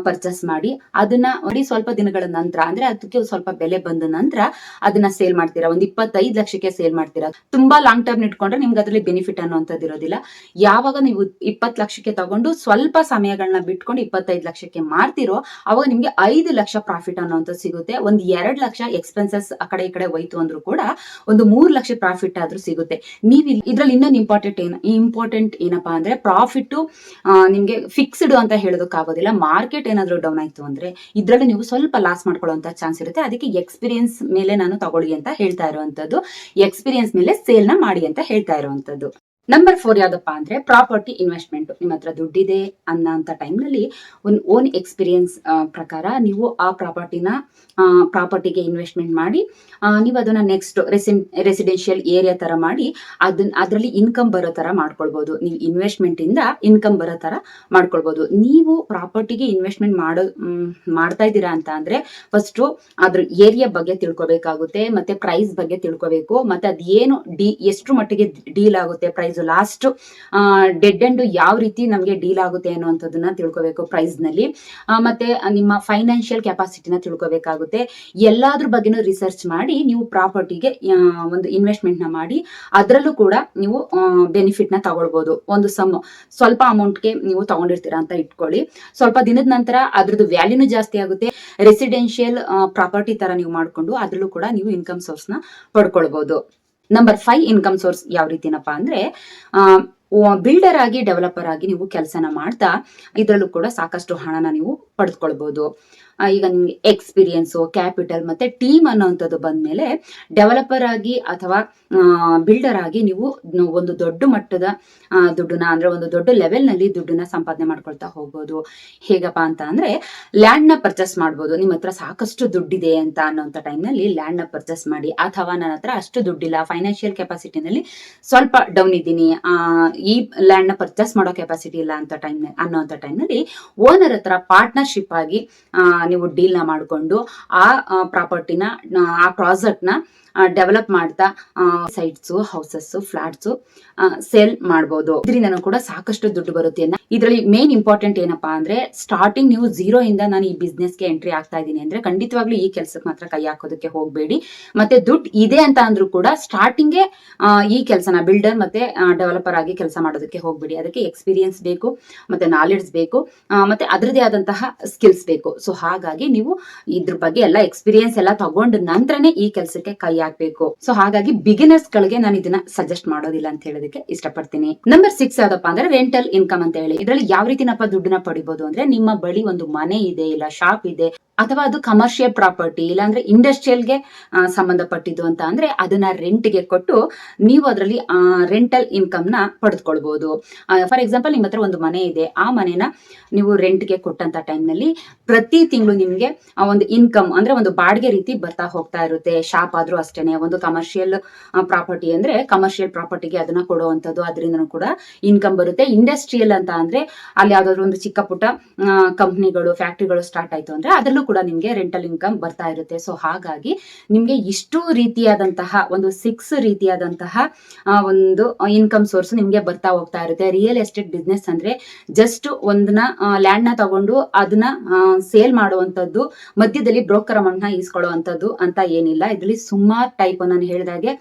ಪರ್ಚೇಸ್ ಮಾಡಿ ಅದನ್ನ ಸ್ವಲ್ಪ ದಿನಗಳ ನಂತರ ಅಂದ್ರೆ ಅದಕ್ಕೆ ಸ್ವಲ್ಪ ಬೆಲೆ ಬಂದ ನಂತರ ಅದನ್ನ ಸೇಲ್ ಮಾಡ್ತೀರಾ. ಒಂದು 25 ಲಕ್ಷಕ್ಕೆ ಸೇಲ್ ಮಾಡ್ತೀರಾ. ತುಂಬಾ ಲಾಂಗ್ ಟರ್ಮ್ ಇಟ್ಕೊಂಡ್ರೆ ನಿಮ್ಗೆ ಅದರಲ್ಲಿ ಬೆನಿಫಿಟ್ ಅನ್ನುವಂಥದ್ದು ಇರೋದಿಲ್ಲ. ಯಾವಾಗ ನೀವು 20 ಲಕ್ಷಕ್ಕೆ ತಗೊಂಡು ಸ್ವಲ್ಪ ಸಮಯಗಳನ್ನ ಬಿಟ್ಕೊಂಡು 25 ಲಕ್ಷಕ್ಕೆ ಮಾರ್ತಿರೋ ಅವಾಗ ನಿಮ್ಗೆ 5 ಲಕ್ಷ ಪ್ರಾಫಿಟ್ ಅನ್ನುವಂಥದ್ದು ಸಿಗುತ್ತೆ. ಒಂದು 2 ಲಕ್ಷ ಎಕ್ಸ್ಪೆನ್ಸಸ್ ಆ ಕಡೆ ಈ ಕಡೆ ಹೋಯ್ತು ಅಂದ್ರೂ ಕೂಡ ಒಂದು 3 ಲಕ್ಷ ಪ್ರಾಫಿಟ್ ಆದ್ರೂ ಸಿಗುತ್ತೆ. ನೀವು ಇದ್ರಲ್ಲಿ ಇನ್ನೊಂದು ಇಂಪಾರ್ಟೆಂಟ್ ಏನಪ್ಪಾ ಅಂದ್ರೆ ಪ್ರಾಫಿಟ್ ನಿಮ್ಗೆ ಫಿಕ್ಸ್ಡ್ ಅಂತ ಹೇಳೋದಕ್ಕಾಗೋದಿಲ್ಲ. ಮಾರ್ಕೆಟ್ ಏನಾದ್ರೂ ಡೌನ್ ಆಯ್ತು ಅಂದ್ರೆ ಇದ್ರಲ್ಲಿ ನೀವು ಸ್ವಲ್ಪ ಲಾಸ್ ಮಾಡ್ಕೊಳ್ಳುವಂತ ಚಾನ್ಸ್ ಇರುತ್ತೆ. ಅದಕ್ಕೆ ಎಕ್ಸ್ಪೀರಿಯನ್ಸ್ ಮೇಲೆ ನಾನು ತಗೊಳ್ಳಿ ಅಂತ ಹೇಳ್ತಾ ಇರುವಂತದ್ದು, ಎಕ್ಸ್ಪೀರಿಯನ್ಸ್ ಮೇಲೆ ಸೇಲ್ ನ ಮಾಡಿ ಅಂತ ಹೇಳ್ತಾ ಇರುವಂತದ್ದು. ನಂಬರ್ 4 ಯಾವ್ದಪ್ಪ ಅಂದ್ರೆ ಪ್ರಾಪರ್ಟಿ ಇನ್ವೆಸ್ಟ್ಮೆಂಟ್. ನಿಮ್ಮ ಹತ್ರ ದುಡ್ಡಿದೆ ಅನ್ನೋಂಥ ಟೈಮ್ ನಲ್ಲಿ ಒಂದು ಓನ್ ಎಕ್ಸ್ಪೀರಿಯನ್ಸ್ ಪ್ರಕಾರ ನೀವು ಆ ಪ್ರಾಪರ್ಟಿಗೆ ಇನ್ವೆಸ್ಟ್ಮೆಂಟ್ ಮಾಡಿ ನೀವು ಅದನ್ನ ನೆಕ್ಸ್ಟ್ ರೆಸಿಡೆನ್ಷಿಯಲ್ ಏರಿಯಾ ತರ ಮಾಡಿ ಅದರಲ್ಲಿ ಇನ್ಕಮ್ ಬರೋ ತರ ಮಾಡ್ಕೊಳ್ಬಹುದು. ನೀವು ಇನ್ವೆಸ್ಟ್ಮೆಂಟ್ ಇಂದ ಇನ್ಕಮ್ ಬರೋ ತರ ಮಾಡ್ಕೊಳ್ಬಹುದು. ನೀವು ಪ್ರಾಪರ್ಟಿಗೆ ಇನ್ವೆಸ್ಟ್ಮೆಂಟ್ ಮಾಡ್ತಾ ಇದ್ದೀರಾ ಅಂತ ಅಂದ್ರೆ ಫಸ್ಟ್ ಅದ್ರ ಏರಿಯಾ ಬಗ್ಗೆ ತಿಳ್ಕೊಬೇಕಾಗುತ್ತೆ, ಮತ್ತೆ ಪ್ರೈಸ್ ಬಗ್ಗೆ ತಿಳ್ಕೊಬೇಕು, ಮತ್ತೆ ಅದೇನು ಎಷ್ಟು ಮಟ್ಟಿಗೆ ಡೀಲ್ ಆಗುತ್ತೆ, ಪ್ರೈಸ್ ಲಾಸ್ಟ್ ಡೆಡ್ ಎಂಡ್ ಯಾವ ರೀತಿ ನಮಗೆ ಡೀಲ್ ಆಗುತ್ತೆ ಅನ್ನುವಂಥದ್ದನ್ನ ತಿಳ್ಕೊಬೇಕು ಪ್ರೈಸ್ ನಲ್ಲಿ. ಮತ್ತೆ ನಿಮ್ಮ ಫೈನಾನ್ಷಿಯಲ್ ಕೆಪಾಸಿಟಿನ ತಿಳ್ಕೊಬೇಕಾಗುತ್ತೆ. ಎಲ್ಲಾದ್ರ ಬಗ್ಗೆನೂ ರಿಸರ್ಚ್ ಮಾಡಿ ನೀವು ಪ್ರಾಪರ್ಟಿಗೆ ಒಂದು ಇನ್ವೆಸ್ಟ್ಮೆಂಟ್ ನ ಮಾಡಿ ಅದರಲ್ಲೂ ಕೂಡ ನೀವು ಬೆನಿಫಿಟ್ ನ ತಗೊಳ್ಬಹುದು. ಒಂದು ಸ್ವಲ್ಪ ಅಮೌಂಟ್ಗೆ ನೀವು ತಗೊಂಡಿರ್ತೀರಾ ಅಂತ ಇಟ್ಕೊಳ್ಳಿ. ಸ್ವಲ್ಪ ದಿನದ ನಂತರ ಅದ್ರದ್ದು ವ್ಯಾಲ್ಯೂನು ಜಾಸ್ತಿ ಆಗುತ್ತೆ. ರೆಸಿಡೆನ್ಷಿಯಲ್ ಪ್ರಾಪರ್ಟಿ ತರ ನೀವು ಮಾಡ್ಕೊಂಡು ಅದ್ರಲ್ಲೂ ಕೂಡ ನೀವು ಇನ್ಕಮ್ ಸೋರ್ಸ್ ನ ಪಡ್ಕೊಳ್ಬಹುದು. ನಂಬರ್ 5 ಇನ್ಕಮ್ ಸೋರ್ಸ್ ಯಾವ ರೀತಿನಪ್ಪ ಅಂದ್ರೆ ಬಿಲ್ಡರ್ ಆಗಿ ಡೆವಲಪರ್ ಆಗಿ ನೀವು ಕೆಲಸನ ಮಾಡ್ತಾ ಇದರಲ್ಲೂ ಕೂಡ ಸಾಕಷ್ಟು ಹಣನ ನೀವು ಪಡೆದುಕೊಳ್ಬಹುದು. ಈಗ ನಿಮ್ಗೆ ಎಕ್ಸ್ಪೀರಿಯನ್ಸು, ಕ್ಯಾಪಿಟಲ್ ಮತ್ತೆ ಟೀಮ್ ಅನ್ನೋಂಥದ್ದು ಬಂದ್ಮೇಲೆ ಡೆವಲಪರ್ ಆಗಿ ಅಥವಾ ಬಿಲ್ಡರ್ ಆಗಿ ನೀವು ಒಂದು ದೊಡ್ಡ ಮಟ್ಟದ ದುಡ್ಡನ್ನ ಅಂದ್ರೆ ಒಂದು ದೊಡ್ಡ ಲೆವೆಲ್ ನಲ್ಲಿ ದುಡ್ಡನ್ನ ಸಂಪಾದನೆ ಮಾಡ್ಕೊಳ್ತಾ ಹೋಗ್ಬೋದು. ಹೇಗಪ್ಪ ಅಂತ ಅಂದ್ರೆ ಲ್ಯಾಂಡ್ ನ ಪರ್ಚೇಸ್ ಮಾಡ್ಬೋದು. ನಿಮ್ಮ ಹತ್ರ ಸಾಕಷ್ಟು ದುಡ್ಡಿದೆ ಅಂತ ಅನ್ನೋಂಥ ಟೈಮ್ ನಲ್ಲಿ ಲ್ಯಾಂಡ್ ನ ಪರ್ಚೇಸ್ ಮಾಡಿ, ಅಥವಾ ನನ್ನ ಹತ್ರ ಅಷ್ಟು ದುಡ್ಡಿಲ್ಲ, ಫೈನಾನ್ಷಿಯಲ್ ಕೆಪಾಸಿಟಿನಲ್ಲಿ ಸ್ವಲ್ಪ ಡೌನ್ ಇದ್ದೀನಿ, ಈ ಲ್ಯಾಂಡ್ ನ ಪರ್ಚೇಸ್ ಮಾಡೋ ಕೆಪಾಸಿಟಿ ಇಲ್ಲ ಅಂತ ಅನ್ನೋಂಥ ಟೈಮ್ ನಲ್ಲಿ ಓನರ್ ಹತ್ರ ಪಾರ್ಟ್ನರ್ಶಿಪ್ ಆಗಿ ನೀವು ಡೀಲ್ ನ ಮಾಡಿಕೊಂಡು ಆ ಪ್ರಾಪರ್ಟಿನ, ಆ ಪ್ರಾಜೆಕ್ಟ್ ನ ಡೆವಲಪ್ ಮಾಡ್ತಾ ಸೈಟ್ಸ್, ಹೌಸಸ್, ಫ್ಲಾಟ್ಸ್ ಸೇಲ್ ಮಾಡಬಹುದು. ಇದರಿಂದ ಕೂಡ ಸಾಕಷ್ಟು ದುಡ್ಡು ಬರುತ್ತೆ. ಇದರಲ್ಲಿ ಮೇನ್ ಇಂಪಾರ್ಟೆಂಟ್ ಏನಪ್ಪಾ ಅಂದ್ರೆ ಸ್ಟಾರ್ಟಿಂಗ್ ನೀವು ಝೀರೋ ಇಂದ ನಾನು ಈ ಬಿಸ್ನೆಸ್ ಗೆ ಎಂಟ್ರಿ ಆಗ್ತಾ ಇದ್ದೀನಿ ಅಂದ್ರೆ ಖಂಡಿತವಾಗ್ಲೂ ಈ ಕೆಲಸಕ್ಕೆ ಮಾತ್ರ ಕೈ ಹಾಕೋದಕ್ಕೆ ಹೋಗಬೇಡಿ. ಮತ್ತೆ ದುಡ್ಡು ಇದೆ ಅಂತ ಅಂದ್ರೂ ಕೂಡ ಸ್ಟಾರ್ಟಿಂಗ್ ಈ ಕೆಲಸನ ಬಿಲ್ಡರ್ ಮತ್ತೆ ಡೆವಲಪರ್ ಆಗಿ ಕೆಲಸ ಮಾಡೋದಕ್ಕೆ ಹೋಗ್ಬೇಡಿ. ಅದಕ್ಕೆ ಎಕ್ಸ್ಪೀರಿಯನ್ಸ್ ಬೇಕು, ಮತ್ತೆ ನಾಲೆಡ್ಜ್ ಬೇಕು, ಮತ್ತೆ ಅದರದೇ ಆದಂತಹ ಸ್ಕಿಲ್ಸ್ ಬೇಕು. ಸೊ ಹಾಗಾಗಿ ನೀವು ಇದ್ರ ಬಗ್ಗೆ ಎಲ್ಲ ಎಕ್ಸ್ಪೀರಿಯನ್ಸ್ ಎಲ್ಲ ತಗೊಂಡ ನಂತರನೇ ಈ ಕೆಲಸಕ್ಕೆ ಕೈ ಹಾಕ್ಬೇಕು. ಸೊ ಹಾಗಾಗಿ ಬಿಗಿನರ್ಸ್ ಗಳಿಗೆ ನಾನು ಇದನ್ನ ಸಜೆಸ್ಟ್ ಮಾಡೋದಿಲ್ಲ ಅಂತ ಹೇಳೋದಕ್ಕೆ ಇಷ್ಟಪಡ್ತೀನಿ. ನಂಬರ್ 6 ಯಾವ್ದಪ್ಪ ಅಂದ್ರೆ ರೆಂಟಲ್ ಇನ್ಕಮ್ ಅಂತ ಹೇಳಿ. ಇದರಲ್ಲಿ ಯಾವ ರೀತಿನಪ್ಪ ದುಡ್ಡನ್ನ ಪಡಿಬಹುದು ಅಂದ್ರೆ, ನಿಮ್ಮ ಬಳಿ ಒಂದು ಮನೆ ಇದೆ, ಇಲ್ಲ ಶಾಪ್ ಇದೆ, ಅಥವಾ ಅದು ಕಮರ್ಷಿಯಲ್ ಪ್ರಾಪರ್ಟಿ, ಇಲ್ಲಾಂದ್ರೆ ಇಂಡಸ್ಟ್ರಿಯಲ್ಗೆ ಸಂಬಂಧಪಟ್ಟಿದ್ದು ಅಂತ ಅಂದ್ರೆ ಅದನ್ನ ರೆಂಟ್ಗೆ ಕೊಟ್ಟು ನೀವು ಅದರಲ್ಲಿ ರೆಂಟಲ್ ಇನ್ಕಮ್ ನ ಪಡೆದುಕೊಳ್ಬಹುದು. ಫಾರ್ ಎಕ್ಸಾಂಪಲ್, ನಿಮ್ಮ ಹತ್ರ ಒಂದು ಮನೆ ಇದೆ, ಆ ಮನೆನ ನೀವು ರೆಂಟ್ಗೆ ಕೊಟ್ಟಂತ ಟೈಮ್ ನಲ್ಲಿ ಪ್ರತಿ ತಿಂಗಳು ನಿಮ್ಗೆ ಒಂದು ಇನ್ಕಮ್ ಅಂದ್ರೆ ಒಂದು ಬಾಡಿಗೆ ರೀತಿ ಬರ್ತಾ ಹೋಗ್ತಾ ಇರುತ್ತೆ. ಶಾಪ್ ಆದ್ರೂ ಅಷ್ಟೇನೆ, ಒಂದು ಕಮರ್ಷಿಯಲ್ ಪ್ರಾಪರ್ಟಿ ಅಂದ್ರೆ ಕಮರ್ಷಿಯಲ್ ಪ್ರಾಪರ್ಟಿಗೆ ಅದನ್ನ ಕೊಡುವಂತದ್ದು, ಅದರಿಂದ ಕೂಡ ಇನ್ಕಮ್ ಬರುತ್ತೆ. ಇಂಡಸ್ಟ್ರಿಯಲ್ ಅಂತ ಅಂದ್ರೆ ಅಲ್ಲಿ ಯಾವ್ದಾದ್ರು ಒಂದು ಚಿಕ್ಕ ಪುಟ್ಟ ಕಂಪ್ನಿಗಳು, ಫ್ಯಾಕ್ಟ್ರಿಗಳು ಸ್ಟಾರ್ಟ್ ಆಯ್ತು ಅಂದ್ರೆ ಅದರಲ್ಲೂ ಕೂಡ ನಿಮ್ಗೆ ರೆಂಟಲ್ ಇನ್ಕಮ್ ಬರ್ತಾ ಇರುತ್ತೆ. ಸೊ ಹಾಗಾಗಿ ನಿಮ್ಗೆ ಇಷ್ಟು ರೀತಿಯಾದಂತಹ ಒಂದು 6 ರೀತಿಯಾದಂತಹ ಒಂದು ಇನ್ಕಮ್ ಸೋರ್ಸ್ ನಿಮ್ಗೆ ಬರ್ತಾ ಹೋಗ್ತಾ ಇರುತ್ತೆ. ರಿಯಲ್ ಎಸ್ಟೇಟ್ ಬಿಸ್ನೆಸ್ ಅಂದ್ರೆ ಜಸ್ಟ್ ಒಂದನ್ನ ಲ್ಯಾಂಡ್ ನ ತಗೊಂಡು ಅದನ್ನ ಸೇಲ್ ಮಾಡುವಂತದ್ದು, ಮಧ್ಯದಲ್ಲಿ ಬ್ರೋಕರ್ ಅಮೌಂಟ್ ನ ಈಸ್ಕೊಳ್ಳುವಂತದ್ದು ಅಂತ ಏನಿಲ್ಲ. ಇದರಲ್ಲಿ ಸುಮಾರು ಟೈಪ್ ನಾನು ಹೇಳಿದಾಗೆ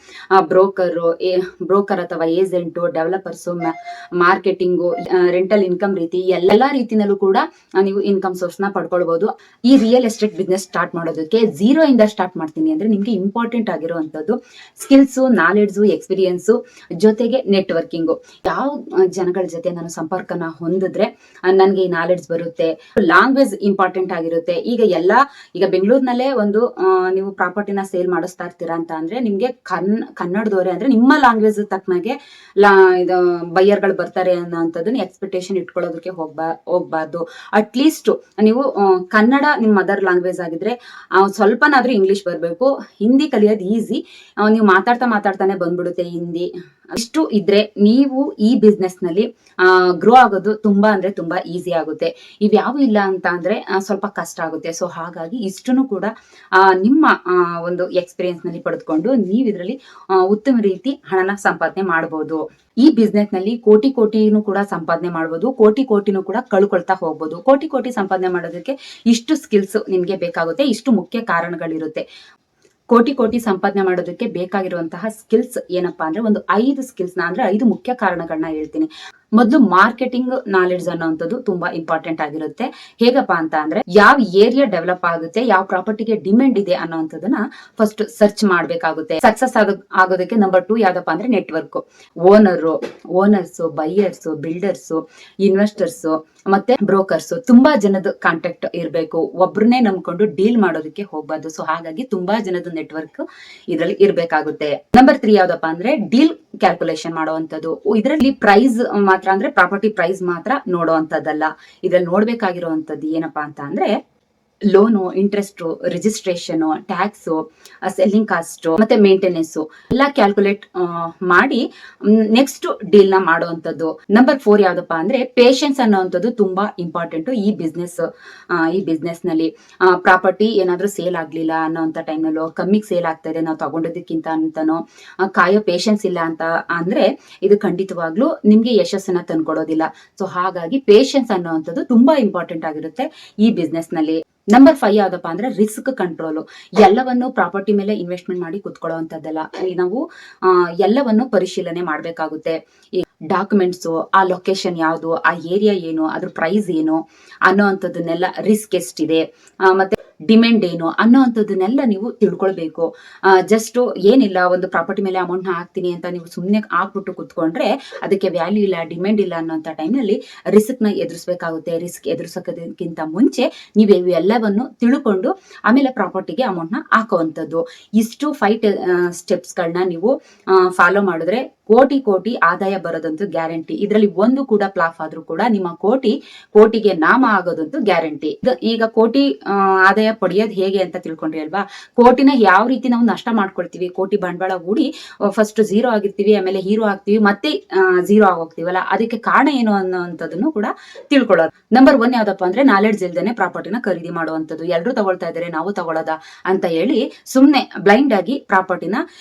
ಬ್ರೋಕರ್ ಅಥವಾ agent, developers, marketing, rental income ರೀತಿ ಎಲ್ಲಾ ರೀತಿನಲ್ಲೂ ಕೂಡ ನೀವು ಇನ್ಕಮ್ ಸೋರ್ಸ್ ನ ಪಡ್ಕೊಳ್ಬಹುದು. ಈ ರಿಯಲ್ ಎಸ್ಟೇಟ್ ಬಿಸ್ನೆಸ್ ಸ್ಟಾರ್ಟ್ ಮಾಡೋದಕ್ಕೆ ಝೀರೋ ಇಂದ ಸ್ಟಾರ್ಟ್ ಮಾಡ್ತೀನಿ ಅಂದ್ರೆ ನಿಮ್ಗೆ ಇಂಪಾರ್ಟೆಂಟ್ ಆಗಿರುವಂತದ್ದು ಸ್ಕಿಲ್ಸ್, ನಾಲೆಡ್ಜ್, ಎಕ್ಸ್ಪೀರಿಯನ್ಸ್ ಜೊತೆಗೆ ನೆಟ್ವರ್ಕಿಂಗ್. ಯಾವ ಜನಗಳ ಜೊತೆ ನಾನು ಸಂಪರ್ಕನ ಹೊಂದಿದ್ರೆ ನನ್ಗೆ ಈ ನಾಲೆಡ್ಜ್ ಬರುತ್ತೆ. ಲ್ಯಾಂಗ್ವೇಜ್ ಇಂಪಾರ್ಟೆಂಟ್ ಆಗಿರುತ್ತೆ. ಈಗ ಬೆಂಗಳೂರಿನಲ್ಲೇ ಒಂದು ನೀವು ಪ್ರಾಪರ್ಟಿನ ಸೇಲ್ ಮಾಡಿಸ್ತಾ ಇರ್ತೀರಾ ಅಂತ ಅಂದ್ರೆ ನಿಮ್ಗೆ ಕನ್ನಡದವರೇ ಅಂದ್ರೆ ನಿಮ್ಮ ಲ್ಯಾಂಗ್ವೇಜ್ ತಕ್ಕನಾಗೆ ಬೈಯರ್ಗಳು ಬರ್ತಾರೆ ಅನ್ನೋಂಥದ್ದನ್ನ ಎಕ್ಸ್ಪೆಕ್ಟೇಷನ್ ಇಟ್ಕೊಳ್ಳೋದಕ್ಕೆ ಹೋಗ್ಬಾರ್ದು. ಅಟ್ಲೀಸ್ಟ್ ನೀವು ಕನ್ನಡ ನಿಮ್ಮ ಮದರ್ ಲ್ಯಾಂಗ್ವೇಜ್ ಆಗಿದ್ರೆ ಸ್ವಲ್ಪನಾದ್ರೂ ಇಂಗ್ಲಿಷ್ ಬರಬೇಕು. ಹಿಂದಿ ಕಲಿಯೋದು ಈಸಿ, ನೀವು ಮಾತಾಡ್ತಾನೆ ಬಂದ್ಬಿಡುತ್ತೆ ಹಿಂದಿ. ಇಷ್ಟು ಇದ್ರೆ ನೀವು ಈ ಬಿಸ್ನೆಸ್ ನಲ್ಲಿ ಗ್ರೋ ಆಗೋದು ತುಂಬಾ ಅಂದ್ರೆ ತುಂಬಾ ಈಸಿ ಆಗುತ್ತೆ. ಇವ್ಯಾವು ಇಲ್ಲ ಅಂತ ಅಂದ್ರೆ ಸ್ವಲ್ಪ ಕಷ್ಟ ಆಗುತ್ತೆ. ಸೊ ಹಾಗಾಗಿ ಇಷ್ಟನ್ನು ಕೂಡ ನಿಮ್ಮ ಒಂದು ಎಕ್ಸ್ಪೀರಿಯನ್ಸ್ ನಲ್ಲಿ ಪಡೆದುಕೊಂಡು ನೀವು ಇದರಲ್ಲಿ ಉತ್ತಮ ರೀತಿ ಹಣನ ಸಂಪಾದನೆ ಮಾಡಬಹುದು. ಈ ಬಿಸ್ನೆಸ್ ನಲ್ಲಿ ಕೋಟಿನೂ ಕೂಡ ಸಂಪಾದನೆ ಮಾಡಬಹುದು, ಕೋಟಿನೂ ಕೂಡ ಕಳ್ಕೊಳ್ತಾ ಹೋಗ್ಬೋದು. ಕೋಟಿ ಸಂಪಾದನೆ ಮಾಡೋದಕ್ಕೆ ಇಷ್ಟು ಸ್ಕಿಲ್ಸ್ ನಿಮ್ಗೆ ಬೇಕಾಗುತ್ತೆ, ಇಷ್ಟು ಮುಖ್ಯ ಕಾರಣಗಳಿರುತ್ತೆ. ಕೋಟಿ ಸಂಪಾದನೆ ಮಾಡೋದಕ್ಕೆ ಬೇಕಾಗಿರುವಂತಹ ಸ್ಕಿಲ್ಸ್ ಏನಪ್ಪಾ ಅಂದ್ರೆ ಒಂದು 5 ಸ್ಕಿಲ್ಸ್ ನ ಅಂದ್ರೆ 5 ಮುಖ್ಯ ಕಾರಣಗಳನ್ನ ಹೇಳ್ತೀನಿ. ಮೊದಲು ಮಾರ್ಕೆಟಿಂಗ್ ನಾಲೆಡ್ಜ್ ಅನ್ನೋಂಥದ್ದು ತುಂಬಾ ಇಂಪಾರ್ಟೆಂಟ್ ಆಗಿರುತ್ತೆ. ಹೇಗಪ್ಪ ಅಂತ ಅಂದ್ರೆ ಯಾವ ಏರಿಯಾ ಡೆವಲಪ್ ಆಗುತ್ತೆ, ಯಾವ ಪ್ರಾಪರ್ಟಿಗೆ ಡಿಮ್ಯಾಂಡ್ ಇದೆ ಅನ್ನೋಂಥದ್ದನ್ನ ಫಸ್ಟ್ ಸರ್ಚ್ ಮಾಡ್ಬೇಕಾಗುತ್ತೆ. ಸಕ್ಸಸ್ ಆಗೋದಕ್ಕೆ ನಂಬರ್ 2 ಯಾವ್ದಪ್ಪ ಅಂದ್ರೆ network. Owners, buyers, builders, investors ಮತ್ತೆ ಬ್ರೋಕರ್ಸ್, ತುಂಬಾ ಜನದ ಕಾಂಟ್ಯಾಕ್ಟ್ ಇರಬೇಕು. ಒಬ್ರನ್ನೇ ನಂಬ್ಕೊಂಡು ಡೀಲ್ ಮಾಡೋದಕ್ಕೆ ಹೋಗ್ಬಾರ್ದು. ಸೊ ಹಾಗಾಗಿ ತುಂಬಾ ಜನದ ನೆಟ್ವರ್ಕ್ ಇದರಲ್ಲಿ ಇರ್ಬೇಕಾಗುತ್ತೆ. ನಂಬರ್ 3 ಯಾವ್ದಪ್ಪ ಅಂದ್ರೆ ಡೀಲ್ ಕ್ಯಾಲ್ಕುಲೇಷನ್ ಮಾಡುವಂತದ್ದು. ಇದರಲ್ಲಿ ಪ್ರೈಸ್ ಮಾತ್ರ ಅಂದ್ರೆ ಪ್ರಾಪರ್ಟಿ ಪ್ರೈಸ್ ಮಾತ್ರ ನೋಡುವಂತದ್ದಲ್ಲ. ಇದ್ರಲ್ಲಿ ನೋಡ್ಬೇಕಾಗಿರುವಂತದ್ದು ಏನಪ್ಪಾ ಅಂತ ಅಂದ್ರೆ loan, interest, registration, tax, selling cost ಮತ್ತೆ ಮೇಂಟೆನೆನ್ಸ್ ಎಲ್ಲ ಕ್ಯಾಲ್ಕುಲೇಟ್ ಮಾಡಿ ನೆಕ್ಸ್ಟ್ ಡೀಲ್ ನ ಮಾಡುವಂತದ್ದು. ನಂಬರ್ 4 ಯಾವ್ದಪ್ಪ ಅಂದ್ರೆ ಪೇಷನ್ಸ್ ಅನ್ನೋವಂಥದ್ದು ತುಂಬಾ ಇಂಪಾರ್ಟೆಂಟ್ ಈ ಬಿಸ್ನೆಸ್ ನಲ್ಲಿ. ಪ್ರಾಪರ್ಟಿ ಏನಾದ್ರೂ ಸೇಲ್ ಆಗ್ಲಿಲ್ಲ ಅನ್ನೋಂಥ ಟೈಮ್ ನಲ್ಲೋ, ಕಮ್ಮಿಗೆ ಸೇಲ್ ಆಗ್ತಾ ಇದೆ ನಾವು ತಗೊಂಡದಕ್ಕಿಂತ ಅಂತಾನೋ ಕಾಯೋ ಪೇಷನ್ಸ್ ಇಲ್ಲ ಅಂತ ಅಂದ್ರೆ ಇದು ಖಂಡಿತವಾಗ್ಲೂ ನಿಮ್ಗೆ ಯಶಸ್ಸನ್ನ ತಂದ್ಕೊಡೋದಿಲ್ಲ. ಸೊ ಹಾಗಾಗಿ ಪೇಷನ್ಸ್ ಅನ್ನೋವಂಥದ್ದು ತುಂಬಾ ಇಂಪಾರ್ಟೆಂಟ್ ಆಗಿರುತ್ತೆ ಈ ಬಿಸ್ನೆಸ್ ನಲ್ಲಿ. ನಂಬರ್ 5 ಯಾವ್ದಪ್ಪ ಅಂದ್ರೆ ರಿಸ್ಕ್ ಕಂಟ್ರೋಲ್. ಎಲ್ಲವನ್ನು ಪ್ರಾಪರ್ಟಿ ಮೇಲೆ ಇನ್ವೆಸ್ಟ್ಮೆಂಟ್ ಮಾಡಿ ಕುತ್ಕೊಳ್ಳುವಂತದ್ದಲ್ಲ. ನಾವು ಎಲ್ಲವನ್ನು ಪರಿಶೀಲನೆ ಮಾಡ್ಬೇಕಾಗುತ್ತೆ. ಈ ಡಾಕ್ಯುಮೆಂಟ್ಸ್, ಆ ಲೊಕೇಶನ್ ಯಾವುದು, ಆ ಏರಿಯಾ ಏನು, ಅದ್ರ ಪ್ರೈಸ್ ಏನು ಅನ್ನೋ ಅಂತದನ್ನೆಲ್ಲ, ರಿಸ್ಕ್ ಎಷ್ಟಿದೆ, ಮತ್ತೆ ಡಿಮ್ಯಾಂಡ್ ಏನು ಅನ್ನೋವಂಥದ್ದನ್ನೆಲ್ಲ ನೀವು ತಿಳ್ಕೊಳ್ಬೇಕು. ಜಸ್ಟ್ ಏನಿಲ್ಲ ಒಂದು ಪ್ರಾಪರ್ಟಿ ಮೇಲೆ ಅಮೌಂಟ್ನ ಹಾಕ್ತೀನಿ ಅಂತ ನೀವು ಸುಮ್ಮನೆ ಹಾಕ್ಬಿಟ್ಟು ಕುತ್ಕೊಂಡ್ರೆ ಅದಕ್ಕೆ ವ್ಯಾಲ್ಯೂ ಇಲ್ಲ, ಡಿಮ್ಯಾಂಡ್ ಇಲ್ಲ ಅನ್ನೋಂಥ ಟೈಮ್ನಲ್ಲಿ ರಿಸ್ಕ್ನ ಎದುರಿಸಬೇಕಾಗುತ್ತೆ. ರಿಸ್ಕ್ ಎದುರಿಸೋದಕ್ಕಿಂತ ಮುಂಚೆ ನೀವು ಎಲ್ಲವನ್ನು ತಿಳ್ಕೊಂಡು ಆಮೇಲೆ ಪ್ರಾಪರ್ಟಿಗೆ ಅಮೌಂಟ್ನ ಹಾಕುವಂಥದ್ದು. ಇಷ್ಟು 5 ಸ್ಟೆಪ್ಸ್ಗಳನ್ನ ನೀವು ಫಾಲೋ ಮಾಡಿದ್ರೆ ಕೋಟಿ ಆದಾಯ ಬರೋದಂತೂ ಗ್ಯಾರಂಟಿ. ಇದರಲ್ಲಿ ಒಂದು ಕೂಡ ಫ್ಲಾಪ್ ಆದ್ರೂ ಕೂಡ ನಿಮ್ಮ ಕೋಟಿಗೆ ನಾಮ ಆಗೋದಂತೂ ಗ್ಯಾರಂಟಿ. ಈಗ ಕೋಟಿ ಆದಾಯ ಪಡೆಯೋದು ಹೇಗೆ ಅಂತ ತಿಳ್ಕೊಂಡ್ರಿ ಅಲ್ವಾ? ಕೋಟಿನ ಯಾವ ರೀತಿ ನಾವು ನಷ್ಟ ಮಾಡ್ಕೊಳ್ತೀವಿ, ಕೋಟಿ ಬಂಡವಾಳ ಹೂಡಿ ಫಸ್ಟ್ 0 ಆಗಿರ್ತೀವಿ, ಆಮೇಲೆ ಹೀರೋ ಆಗ್ತೀವಿ, ಮತ್ತೆ 0 ಆಗೋಗ್ತೀವಲ್ಲ, ಅದಕ್ಕೆ ಕಾರಣ ಏನು ಅನ್ನೋಂಥದ್ದನ್ನು ಕೂಡ ತಿಳ್ಕೊಳ್ಳೋದು. ನಂಬರ್ 1 ಯಾವ್ದಪ್ಪ ಅಂದ್ರೆ ನಾಲೆಡ್ಜ್ ಇಲ್ದೇನೆ ಪ್ರಾಪರ್ಟಿನ ಖರೀದಿ ಮಾಡುವಂಥದ್ದು. ಎಲ್ಲರೂ ತಗೊಳ್ತಾ ಇದಾರೆ ನಾವು ತಗೊಳ್ಳೋದ ಅಂತ ಹೇಳಿ ಸುಮ್ನೆ ಬ್ಲೈಂಡ್ ಆಗಿ ಪ್ರಾಪರ್ಟಿನ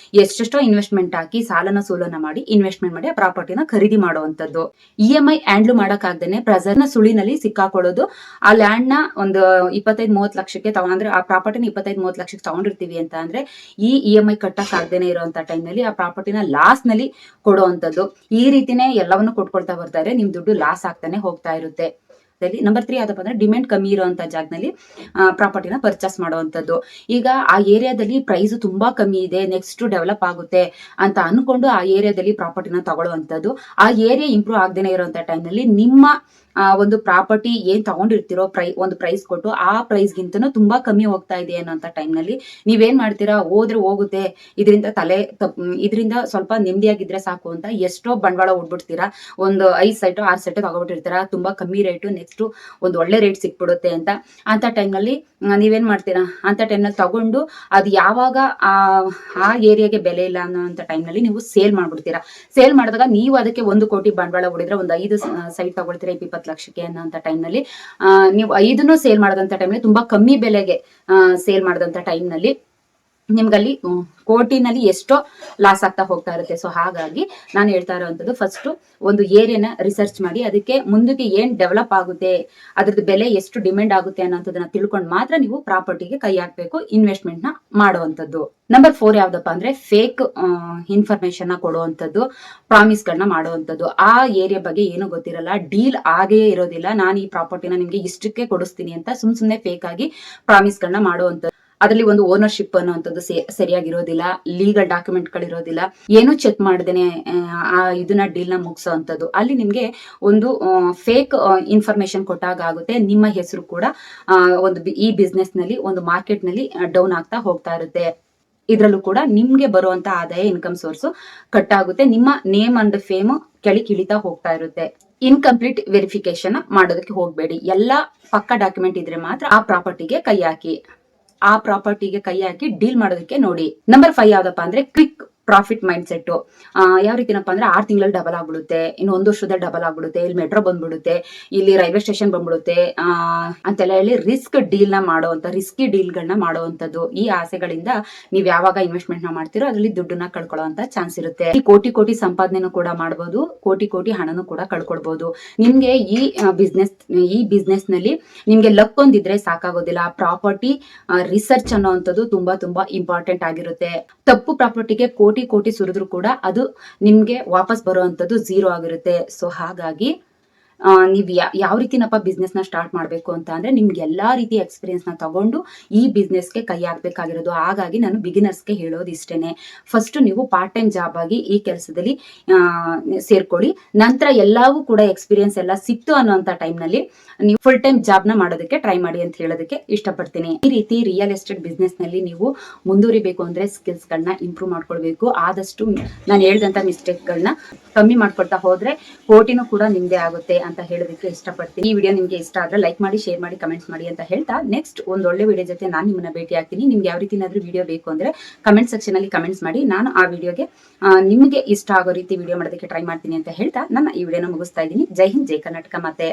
ಎಷ್ಟೆಷ್ಟೋ ಇನ್ವೆಸ್ಟ್ಮೆಂಟ್ ಹಾಕಿ ಸಾಲನ ಸೋಲನ ಮಾಡಿ ಇನ್ವೆಸ್ಟ್ಮೆಂಟ್ ಮಾಡಿ ಆ ಪ್ರಾಪರ್ಟಿನ ಖರೀದಿ ಮಾಡುವಂತದ್ದು. EMI ಹ್ಯಾಂಡ್ಲ್ ಮಾಡಕ್ಕಾಗ್ದೇನೆ ಪ್ರೆಸರ್ನ ಸುಳಿನಲ್ಲಿ ಸಿಕ್ಕಾಕೊಳ್ಳೋದು. ಆ ಲ್ಯಾಂಡ್ ನ ಒಂದು 25-30 ಲಕ್ಷಕ್ಕೆ ತಗೊಂಡ್ರೆ, ಆ ಪ್ರಾಪರ್ಟಿನ 25-30 ಲಕ್ಷಕ್ಕೆ ತಗೊಂಡಿರ್ತೀವಿ ಅಂತ ಅಂದ್ರೆ ಈ EMI ಕಟ್ಟಕ್ ಆಗ್ದೇನೆ ಇರುವಂತ ಟೈಮ್ ನಲ್ಲಿ ಆ ಪ್ರಾಪರ್ಟಿನ ಲಾಸ್ ನಲ್ಲಿ ಕೊಡುವಂತದ್ದು. ಈ ರೀತಿನೇ ಎಲ್ಲವನ್ನು ಕೊಟ್ಕೊಳ್ತಾ ಬರ್ತಾರೆ, ನಿಮ್ ದುಡ್ಡು ಲಾಸ್ ಆಗ್ತಾನೆ ಹೋಗ್ತಾ ಇರುತ್ತೆ. ನಂಬರ್ 3 ಯಾವ್ದಪ್ಪ ಅಂದ್ರೆ ಡಿಮ್ಯಾಂಡ್ ಕಮ್ಮಿ ಇರುವಂತ ಜಾಗದಲ್ಲಿ ಪ್ರಾಪರ್ಟಿನ ಪರ್ಚೇಸ್ ಮಾಡುವಂತದ್ದು. ಈಗ ಆ ಏರಿಯಾದಲ್ಲಿ ಪ್ರೈಸ್ ತುಂಬಾ ಕಮ್ಮಿ ಇದೆ, ನೆಕ್ಸ್ಟ್ ಡೆವಲಪ್ ಆಗುತ್ತೆ ಅಂತ ಅನ್ಕೊಂಡು ಆ ಏರಿಯಾದಲ್ಲಿ ಪ್ರಾಪರ್ಟಿನ ತಗೊಳ್ಳುವಂತದ್ದು. ಆ ಏರಿಯಾ ಇಂಪ್ರೂವ್ ಆಗದೇನೆ ಇರುವಂತ ಟೈಮ್ನಲ್ಲಿ ನಿಮ್ಮ ಒಂದು ಪ್ರಾಪರ್ಟಿ ಏನ್ ತಗೊಂಡಿರ್ತಿರೋ ಒಂದು ಪ್ರೈಸ್ ಕೊಟ್ಟು ಆ ಪ್ರೈಸ್ಗಿಂತನೂ ತುಂಬಾ ಕಮ್ಮಿ ಹೋಗ್ತಾ ಇದೆ ಅನ್ನೋಂಥ ಟೈಮ್ನಲ್ಲಿ ನೀವೇನ್ ಮಾಡ್ತೀರಾ, ಹೋದ್ರೆ ಹೋಗುತ್ತೆ, ಇದರಿಂದ ಸ್ವಲ್ಪ ನೆಮ್ಮದಿಯಾಗಿದ್ರೆ ಸಾಕು ಅಂತ ಎಷ್ಟೋ ಬಂಡವಾಳ ಹೂಡ್ಬಿಡ್ತೀರಾ. ಒಂದು 5 ಸೈಟು 6 ಸೈಟು ತಗೊಬಿಟ್ಟಿರ್ತೀರಾ, ತುಂಬಾ ಕಮ್ಮಿ ರೇಟು, ನೆಕ್ಸ್ಟ್ ಒಂದು ಒಳ್ಳೆ ರೇಟ್ ಸಿಕ್ಬಿಡುತ್ತೆ ಅಂತ ಟೈಮ್ನಲ್ಲಿ ನೀವೇನ್ ಮಾಡ್ತೀರಾ, ಅಂತ ಟೈಮ್ನಲ್ಲಿ ತಗೊಂಡು ಅದು ಯಾವಾಗ ಆ ಏರಿಯಾಗೆ ಬೆಲೆ ಇಲ್ಲ ಅನ್ನೋಂಥ ಟೈಮ್ನಲ್ಲಿ ನೀವು ಸೇಲ್ ಮಾಡ್ಬಿಡ್ತೀರಾ. ಸೇಲ್ ಮಾಡಿದಾಗ ನೀವು ಅದಕ್ಕೆ 1 ಕೋಟಿ ಬಂಡವಾಳ ಹೂಡಿದ್ರೆ ಒಂದು 5 ಸೈಟ್ ತಗೊಳ್ತೀರಾ 20 ಲಕ್ಷಕ್ಕೆ ಅನ್ನೋಂಥ ಟೈಮ್ನಲ್ಲಿ ನೀವು 5 ಸೇಲ್ ಮಾಡದಂತ ಟೈಮ್ನಲ್ಲಿ ತುಂಬಾ ಕಮ್ಮಿ ಬೆಲೆಗೆ ಸೇಲ್ ಮಾಡದಂತ ಟೈಮ್ನಲ್ಲಿ ನಿಮ್ಗಲ್ಲಿ ಕೋಟಿನಲ್ಲಿ ಎಷ್ಟೋ ಲಾಸ್ ಆಗ್ತಾ ಹೋಗ್ತಾ ಇರುತ್ತೆ. ಸೊ ಹಾಗಾಗಿ ನಾನು ಹೇಳ್ತಾ ಇರೋವಂಥದ್ದು, ಫಸ್ಟ್ ಒಂದು ಏರಿಯಾನ ರಿಸರ್ಚ್ ಮಾಡಿ ಅದಕ್ಕೆ ಮುಂದಕ್ಕೆ ಏನ್ ಡೆವಲಪ್ ಆಗುತ್ತೆ, ಅದ್ರದ್ದು ಬೆಲೆ ಎಷ್ಟು ಡಿಮ್ಯಾಂಡ್ ಆಗುತ್ತೆ ಅನ್ನೋದನ್ನ ತಿಳ್ಕೊಂಡು ಮಾತ್ರ ನೀವು ಪ್ರಾಪರ್ಟಿಗೆ ಕೈ ಹಾಕ್ಬೇಕು, ಇನ್ವೆಸ್ಟ್ಮೆಂಟ್ ನ ಮಾಡುವಂಥದ್ದು. ನಂಬರ್ 4 ಯಾವ್ದಪ್ಪ ಅಂದ್ರೆ ಫೇಕ್ ಇನ್ಫಾರ್ಮೇಶನ್ ನ ಕೊಡುವಂಥದ್ದು, ಪ್ರಾಮಿಸ್ ಗಳನ್ನ ಮಾಡುವಂಥದ್ದು. ಆ ಏರಿಯಾ ಬಗ್ಗೆ ಏನು ಗೊತ್ತಿರಲ್ಲ, ಡೀಲ್ ಆಗೇ ಇರೋದಿಲ್ಲ, ನಾನು ಈ ಪ್ರಾಪರ್ಟಿನ ನಿಮ್ಗೆ ಇಷ್ಟಕ್ಕೆ ಕೊಡಿಸ್ತೀನಿ ಅಂತ ಸುಮ್ನೆ ಫೇಕ್ ಆಗಿ ಪ್ರಾಮಿಸ್ ಗಳನ್ನ ಮಾಡುವಂಥದ್ದು. ಅದರಲ್ಲಿ ಒಂದು ಓನರ್ಶಿಪ್ ಅನ್ನುವಂಥದ್ದು ಸರಿಯಾಗಿರೋದಿಲ್ಲ, ಲೀಗಲ್ ಡಾಕ್ಯುಮೆಂಟ್ ಗಳಿರೋದಿಲ್ಲ, ಏನು ಚೆಕ್ ಮಾಡ್ದೇನೆ ಇದನ್ನ ಡೀಲ್ ನ ಮುಗಿಸೋವಂಥದ್ದು. ಅಲ್ಲಿ ನಿಮ್ಗೆ ಒಂದು ಫೇಕ್ ಇನ್ಫಾರ್ಮೇಶನ್ ಕೊಟ್ಟಾಗ ಆಗುತ್ತೆ, ನಿಮ್ಮ ಹೆಸರು ಕೂಡ ಈ ಬಿಸ್ನೆಸ್ ನಲ್ಲಿ ಒಂದು ಮಾರ್ಕೆಟ್ ನಲ್ಲಿ ಡೌನ್ ಆಗ್ತಾ ಹೋಗ್ತಾ ಇರುತ್ತೆ. ಇದ್ರಲ್ಲೂ ಕೂಡ ನಿಮ್ಗೆ ಬರುವಂತ ಆದಾಯ ಇನ್ಕಮ್ ಸೋರ್ಸ್ ಕಟ್ ಆಗುತ್ತೆ, ನಿಮ್ಮ ನೇಮ್ ಅಂಡ್ ಫೇಮ್ ಕೆಳಿತಾ ಹೋಗ್ತಾ ಇರುತ್ತೆ. ಇನ್ಕಂಪ್ಲೀಟ್ ವೆರಿಫಿಕೇಶನ್ ಮಾಡೋದಕ್ಕೆ ಹೋಗ್ಬೇಡಿ, ಎಲ್ಲಾ ಪಕ್ಕಾ ಡಾಕ್ಯುಮೆಂಟ್ ಇದ್ರೆ ಮಾತ್ರ ಆ ಪ್ರಾಪರ್ಟಿಗೆ ಕೈ ಹಾಕಿ ಡೀಲ್ ಮಾಡೋದಕ್ಕೆ ನೋಡಿ. ನಂಬರ್ 5 ಯಾವ್ದಪ್ಪ ಅಂದ್ರೆ ಕ್ವಿಕ್ ಪ್ರಾಫಿಟ್ ಮೈಂಡ್ ಸೆಟ್. ಯಾವ ರೀತಿನಪ್ಪ ಅಂದ್ರೆ 6 ತಿಂಗಳಲ್ಲಿ ಡಬಲ್ ಆಗ್ಬಿಡುತ್ತೆ, ಇನ್ನು 1 ವರ್ಷದಲ್ಲಿ ಡಬಲ್ ಆಗ್ಬಿಡುತ್ತೆ, ಇಲ್ಲಿ ಮೆಟ್ರೋ ಬಂದ್ಬಿಡುತ್ತೆ, ಇಲ್ಲಿ ರೈಲ್ವೆ ಸ್ಟೇಷನ್ ಬಂದ್ಬಿಡುತ್ತೆ ಅಂತೆಲ್ಲ ಹೇಳಿ ರಿಸ್ಕಿ ಡೀಲ್ಗಳನ್ನ ಮಾಡುವಂತದ್ದು. ಈ ಆಸೆಗಳಿಂದ ನೀವ್ ಯಾವಾಗ ಇನ್ವೆಸ್ಟ್ಮೆಂಟ್ ನ ಮಾಡ್ತೀರೋ ಅದ್ರಲ್ಲಿ ದುಡ್ಡನ್ನ ಕಳ್ಕೊಳ್ಳುವಂತ ಚಾನ್ಸ್ ಇರುತ್ತೆ. ಕೋಟಿ ಸಂಪಾದನೆನೂ ಕೂಡ ಮಾಡಬಹುದು, ಕೋಟಿ ಹಣನೂ ಕೂಡ ಕಳ್ಕೊಳ್ಬಹುದು. ನಿಮ್ಗೆ ಈ ಬಿಸ್ನೆಸ್ ನಲ್ಲಿ ನಿಮ್ಗೆ ಲಕ್ ಒಂದಿದ್ರೆ ಸಾಕಾಗೋದಿಲ್ಲ. ಪ್ರಾಪರ್ಟಿ ರಿಸರ್ಚ್ ಅನ್ನೋವಂಥದ್ದು ತುಂಬಾ ಇಂಪಾರ್ಟೆಂಟ್ ಆಗಿರುತ್ತೆ. ತಪ್ಪು ಪ್ರಾಪರ್ಟಿಗೆ ಕೋಟಿ ಸುರಿದ್ರು ಕೂಡ ಅದು ನಿಮ್ಗೆ ವಾಪಸ್ ಬರುವಂತದ್ದು 0 ಆಗಿರುತ್ತೆ. ಸೊ ಹಾಗಾಗಿ ನೀವ್ ಯಾವ ರೀತಿನಪ್ಪ ಬಿಸ್ನೆಸ್ ನ ಸ್ಟಾರ್ಟ್ ಮಾಡ್ಬೇಕು ಅಂತ ಅಂದ್ರೆ ನಿಮ್ಗೆ ಎಲ್ಲಾ ರೀತಿಯ ಎಕ್ಸ್ಪೀರಿಯನ್ಸ್ ನ ತಗೊಂಡು ಈ ಬಿಸ್ನೆಸ್ಗೆ ಕೈ ಹಾಕ್ಬೇಕಾಗಿರೋದು. ಹಾಗಾಗಿ ನಾನು ಬಿಗಿನರ್ಸ್ಗೆ ಹೇಳೋದು ಇಷ್ಟೇನೆ, ಫಸ್ಟ್ ನೀವು ಪಾರ್ಟ್ ಟೈಮ್ ಜಾಬ್ ಆಗಿ ಈ ಕೆಲಸದಲ್ಲಿ ಸೇರ್ಕೊಳ್ಳಿ, ನಂತರ ಎಲ್ಲವೂ ಕೂಡ ಎಕ್ಸ್ಪೀರಿಯನ್ಸ್ ಎಲ್ಲ ಸಿಕ್ತು ಅನ್ನೋಂಥ ಟೈಮ್ ನಲ್ಲಿ ನೀವು ಫುಲ್ ಟೈಮ್ ಜಾಬ್ ನ ಮಾಡೋದಕ್ಕೆ ಟ್ರೈ ಮಾಡಿ ಅಂತ ಹೇಳೋದಕ್ಕೆ ಇಷ್ಟಪಡ್ತೀನಿ. ಈ ರೀತಿ ರಿಯಲ್ ಎಸ್ಟೇಟ್ ಬಿಸ್ನೆಸ್ ನಲ್ಲಿ ನೀವು ಮುಂದುವರಿಬೇಕು ಅಂದ್ರೆ ಸ್ಕಿಲ್ಸ್ ಗಳನ್ನ ಇಂಪ್ರೂವ್ ಮಾಡ್ಕೊಳ್ಬೇಕು. ಆದಷ್ಟು ನಾನು ಹೇಳಿದಂತ ಮಿಸ್ಟೇಕ್ ಗಳನ್ನ ಕಮ್ಮಿ ಮಾಡ್ಕೊಳ್ತಾ ಹೋದ್ರೆ ಕೋಟಿನೂ ಕೂಡ ನಿಮ್ದೇ ಆಗುತ್ತೆ ಅಂತ ಹೇಳೋದಕ್ಕೆ ಇಷ್ಟಪಡ್ತೀನಿ. ಈ ವಿಡಿಯೋ ನಿಮ್ಗೆ ಇಷ್ಟ ಆದ್ರೆ ಲೈಕ್ ಮಾಡಿ, ಶೇರ್ ಮಾಡಿ, ಕಮೆಂಟ್ಸ್ ಮಾಡಿ ಅಂತ ಹೇಳ್ತಾ ನೆಕ್ಸ್ಟ್ ಒಂದು ಒಳ್ಳೆ ವಿಡಿಯೋ ಜೊತೆ ನಾನು ನಿಮ್ಮನ್ನ ಭೇಟಿ ಆಗ್ತೀನಿ. ನಿಮ್ಗೆ ಯಾವ ರೀತಿ ಏನಾದ್ರೂ ವಿಡಿಯೋ ಬೇಕು ಅಂದ್ರೆ ಕಮೆಂಟ್ ಸೆಕ್ಷನ್ ಅಲ್ಲಿ ಕಮೆಂಟ್ಸ್ ಮಾಡಿ, ನಾನು ಆ ವಿಡಿಯೋಗೆ ನಿಮ್ಗೆ ಇಷ್ಟ ಆಗೋ ರೀತಿ ವಿಡಿಯೋ ಮಾಡೋದಕ್ಕೆ ಟ್ರೈ ಮಾಡ್ತೀನಿ ಅಂತ ಹೇಳ್ತಾ ನನ್ನ ಈ ವಿಡಿಯೋನ ಮುಗಿಸ್ತಾ ಇದ್ದೀನಿ. ಜೈ ಹಿಂದ್, ಜೈ ಕರ್ನಾಟಕ ಮಾತೆ.